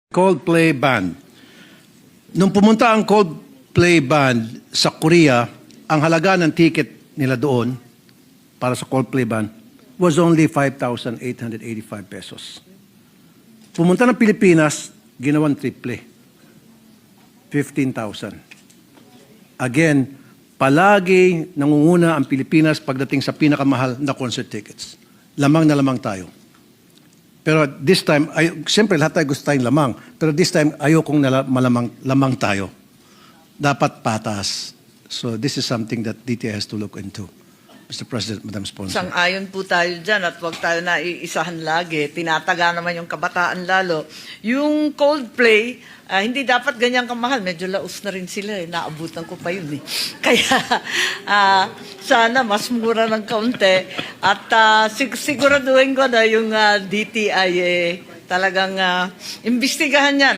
Coldplay Band. Nung pumunta ang Coldplay Band sa Korea, ang halaga ng ticket nila doon para sa Coldplay Band was only 5,885 pesos. Pumunta ng Pilipinas, ginawang triple. 15,000. Again, palagi nangunguna ang Pilipinas pagdating sa pinakamahal na concert tickets. Lamang na lamang tayo. Pero this time, siyempre lahat tayo gusto tayong lamang. Pero this time, ayokong lamang tayo. Dapat patas. So this is something that DTI has to look into. Mr. President, Madam Sponsor. Sang-ayon po tayo dyan at huwag tayo naiisahan lagi. Tinataga naman yung kabataan lalo. Yung Coldplay, hindi dapat ganyan kamahal. Medyo laos na rin sila. Naabutan ko pa yun. Kaya sana mas mura ng kaunti. At siguraduhin ko na yung DTI talagang imbestigahan yan.